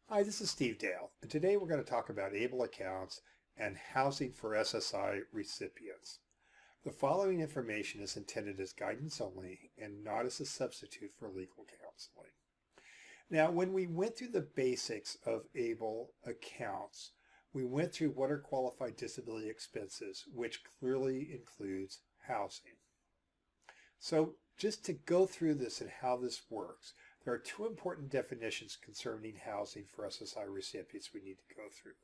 Hi, this is Steve Dale, and today we're going to talk about ABLE accounts and housing for SSI recipients. The following information is intended as guidance only and not as a substitute for legal counseling. Now, when we went through the basics of ABLE accounts, we went through what are qualified disability expenses, which clearly includes housing. So just to go through this and how this works, there are two important definitions concerning housing for SSI recipients we need to go through.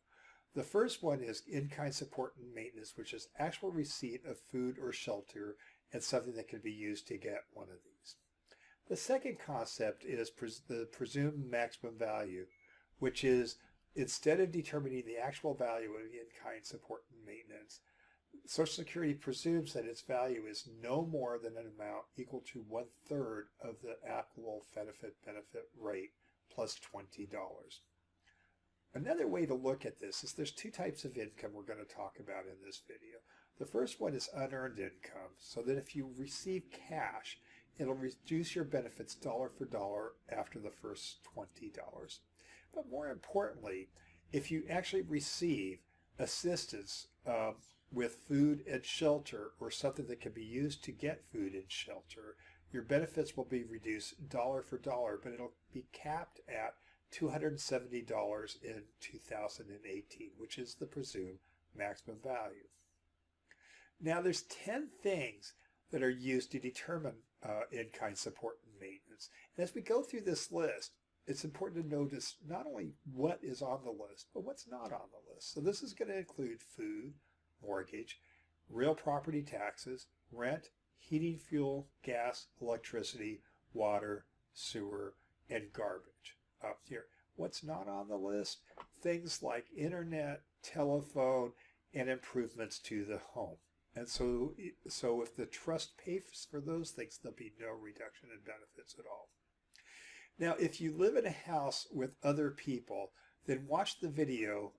The first one is in-kind support and maintenance, which is actual receipt of food or shelter and something that can be used to get one of these. The second concept is the presumed maximum value, which is instead of determining the actual value of in-kind support and maintenance, Social Security presumes that its value is no more than an amount equal to 1/3 of the applicable benefit rate plus $20. Another way to look at this is there's two types of income we're going to talk about in this video. The first one is unearned income, so that if you receive cash, it'll reduce your benefits dollar for dollar after the first $20. But more importantly, if you actually receive assistance with food and shelter or something that can be used to get food and shelter, your benefits will be reduced dollar for dollar, but it'll be capped at $270 in 2018, which is the presumed maximum value. Now there's 10 things that are used to determine in-kind support and maintenance. And as we go through this list, it's important to notice not only what is on the list, but what's not on the list. So this is going to include food, mortgage, real property taxes, rent, heating, fuel, gas, electricity, water, sewer, and garbage up here. What's not on the list? Things like internet, telephone, and improvements to the home. And so if the trust pays for those things, there'll be no reduction in benefits at all. Now, if you live in a house with other people, then watch the video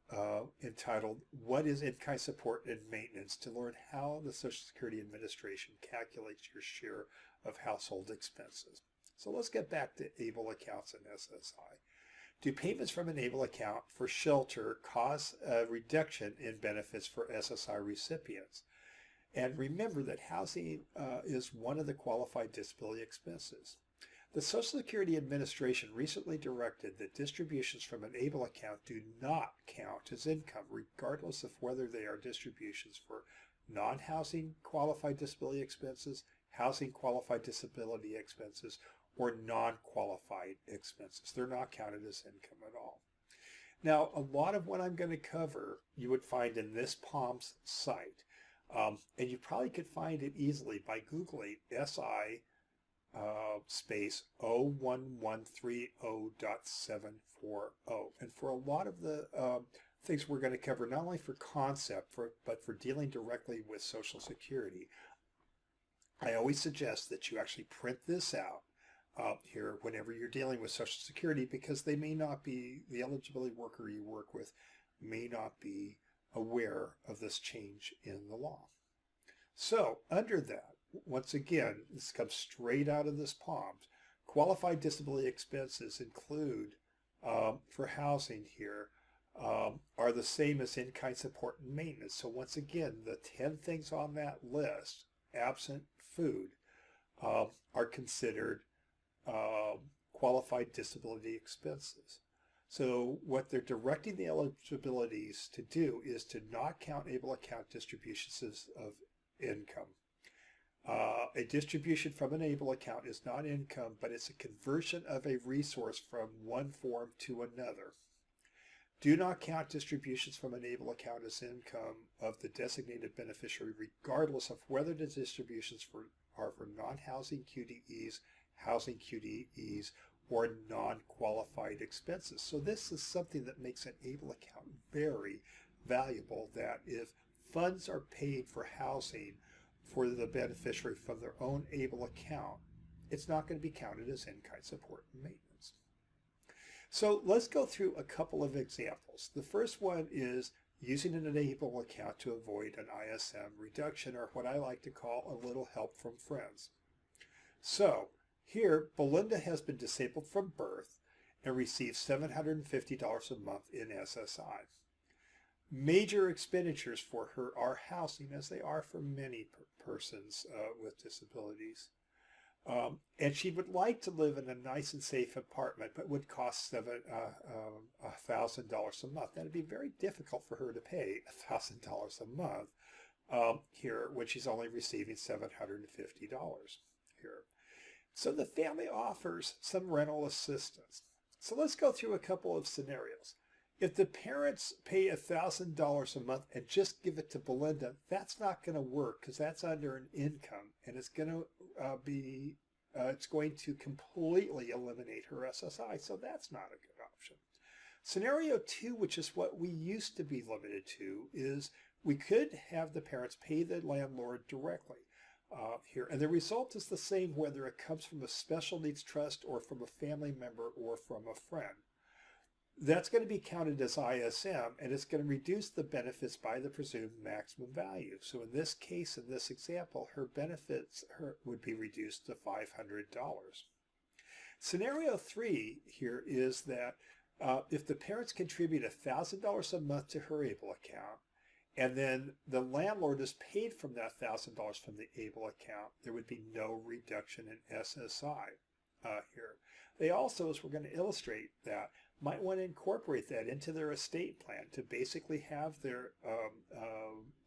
entitled, What is In-Kind Support and Maintenance, to learn how the Social Security Administration calculates your share of household expenses. So let's get back to ABLE accounts and SSI. Do payments from an ABLE account for shelter cause a reduction in benefits for SSI recipients? And remember that housing is one of the qualified disability expenses. The Social Security Administration recently directed that distributions from an ABLE account do not count as income, regardless of whether they are distributions for non-housing qualified disability expenses, housing qualified disability expenses, or non-qualified expenses. They're not counted as income at all. Now, a lot of what I'm going to cover you would find in this POMS site, and you probably could find it easily by Googling SI space 01130.740. And for a lot of the things we're going to cover, not only for concept, but for dealing directly with Social Security, I always suggest that you actually print this out here whenever you're dealing with Social Security, because they may not be, the eligibility worker you work with may not be aware of this change in the law. So under that, once again, this comes straight out of this POMS. Qualified disability expenses include, for housing here, are the same as in-kind support and maintenance. So once again, the 10 things on that list, absent food, are considered qualified disability expenses. So what they're directing the eligibilities to do is to not count ABLE account distributions of income. A distribution from an ABLE account is not income, but it's a conversion of a resource from one form to another. Do not count distributions from an ABLE account as income of the designated beneficiary, regardless of whether the distributions are for non-housing QDEs, housing QDEs, or non-qualified expenses. So this is something that makes an ABLE account very valuable, that if funds are paid for housing for the beneficiary from their own ABLE account, it's not going to be counted as in-kind support and maintenance. So let's go through a couple of examples. The first one is using an ABLE account to avoid an ISM reduction, or what I like to call a little help from friends. So here, Belinda has been disabled from birth, and receives $750 a month in SSI. Major expenditures for her are housing, as they are for many persons with disabilities. And she would like to live in a nice and safe apartment, but would cost $1,000 a month. That would be very difficult for her to pay $1,000 a month here when she's only receiving $750 here. So the family offers some rental assistance. So let's go through a couple of scenarios. If the parents pay $1,000 a month and just give it to Belinda, that's not going to work because that's under an income, and it's going to it's going to completely eliminate her SSI. So that's not a good option. Scenario 2, which is what we used to be limited to, is we could have the parents pay the landlord directly here, and the result is the same whether it comes from a special needs trust or from a family member or from a friend. That's going to be counted as ISM, and it's going to reduce the benefits by the presumed maximum value. So in this case, in this example, her benefits would be reduced to $500. Scenario 3 here is that if the parents contribute $1,000 a month to her ABLE account, and then the landlord is paid from that $1,000 from the ABLE account, there would be no reduction in SSI here. They also, as we're going to illustrate that, might want to incorporate that into their estate plan to basically have their,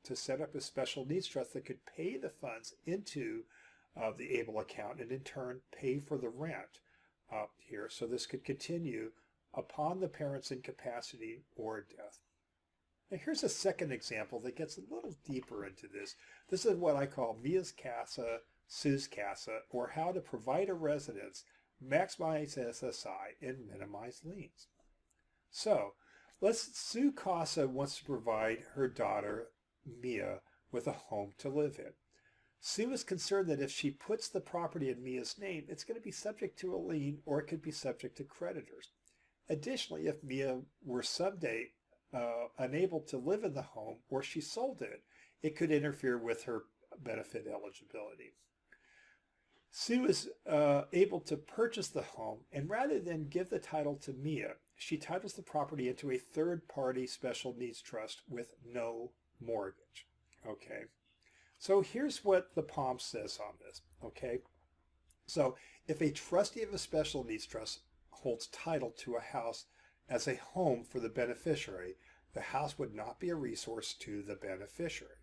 to set up a special needs trust that could pay the funds into the ABLE account and in turn pay for the rent here. So this could continue upon the parent's incapacity or death. Now here's a second example that gets a little deeper into this. This is what I call Mia's CASA, Sue's CASA, or how to provide a residence, maximize SSI, and minimize liens. So Sue CASA wants to provide her daughter, Mia, with a home to live in. Sue is concerned that if she puts the property in Mia's name, it's going to be subject to a lien or it could be subject to creditors. Additionally, if Mia were someday unable to live in the home or she sold it, it could interfere with her benefit eligibility. Sue is able to purchase the home, and rather than give the title to Mia, she titles the property into a third-party special needs trust with no mortgage. Okay, so here's what the POM says on this. Okay, so if a trustee of a special needs trust holds title to a house as a home for the beneficiary, the house would not be a resource to the beneficiary.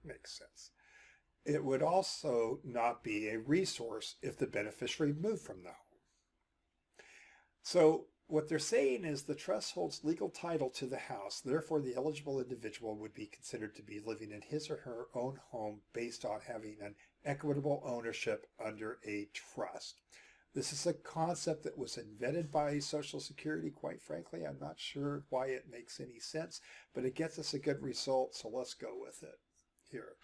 Makes sense. It would also not be a resource if the beneficiary moved from the home. So what they're saying is the trust holds legal title to the house, therefore the eligible individual would be considered to be living in his or her own home based on having an equitable ownership under a trust. This is a concept that was invented by Social Security, quite frankly. I'm not sure why it makes any sense, but it gets us a good result, so let's go with it here.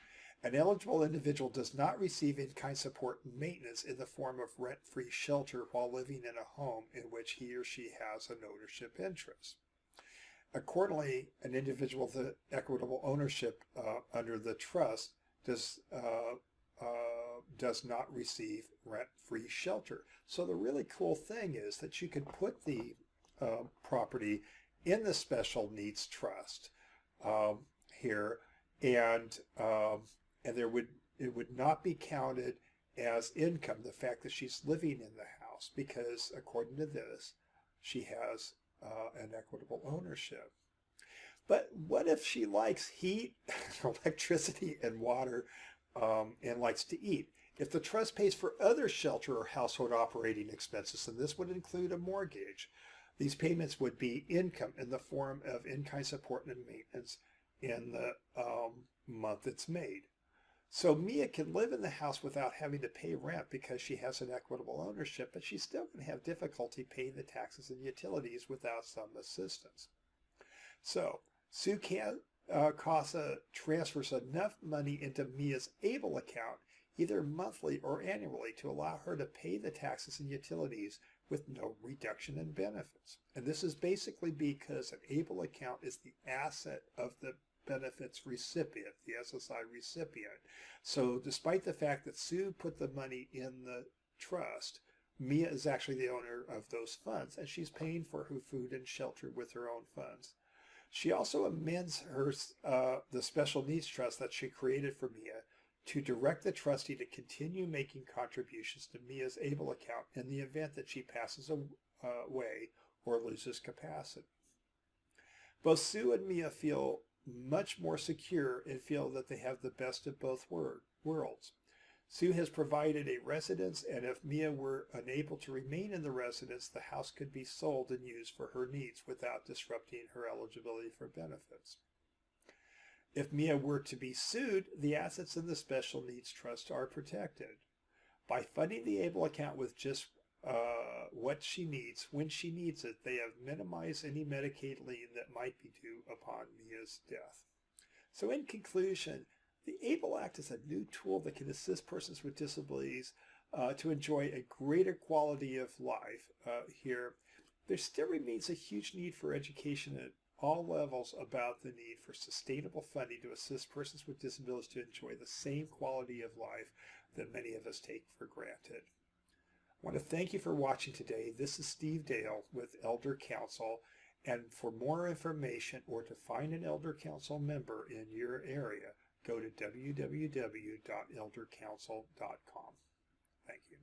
An eligible individual does not receive in-kind support and maintenance in the form of rent-free shelter while living in a home in which he or she has an ownership interest. Accordingly, an individual with equitable ownership under the trust does not receive rent-free shelter. So the really cool thing is that you could put the property in the special needs trust here, and it would not be counted as income, the fact that she's living in the house, because according to this, she has an equitable ownership. But what if she likes heat, electricity, and water, and likes to eat? If the trust pays for other shelter or household operating expenses, and this would include a mortgage, these payments would be income in the form of in-kind support and maintenance in the month it's made. So Mia can live in the house without having to pay rent because she has an equitable ownership, but she's still going to have difficulty paying the taxes and utilities without some assistance. So Sue CASA transfers enough money into Mia's ABLE account, either monthly or annually, to allow her to pay the taxes and utilities with no reduction in benefits. And this is basically because an ABLE account is the asset of the benefits recipient, the SSI recipient. So despite the fact that Sue put the money in the trust, Mia is actually the owner of those funds, and she's paying for her food and shelter with her own funds. She also amends the special needs trust that she created for Mia to direct the trustee to continue making contributions to Mia's ABLE account in the event that she passes away or loses capacity. Both Sue and Mia feel much more secure and feel that they have the best of both worlds. Sue has provided a residence, and if Mia were unable to remain in the residence, the house could be sold and used for her needs without disrupting her eligibility for benefits. If Mia were to be sued, the assets in the special needs trust are protected. By funding the ABLE account with just what she needs, when she needs it, they have minimized any Medicaid lien that might be due upon Mia's death. So in conclusion, the ABLE Act is a new tool that can assist persons with disabilities to enjoy a greater quality of life here. There still remains a huge need for education at all levels about the need for sustainable funding to assist persons with disabilities to enjoy the same quality of life that many of us take for granted. I want to thank you for watching today. This is Steve Dale with Elder Council, and for more information or to find an Elder Council member in your area, go to www.eldercouncil.com. Thank you.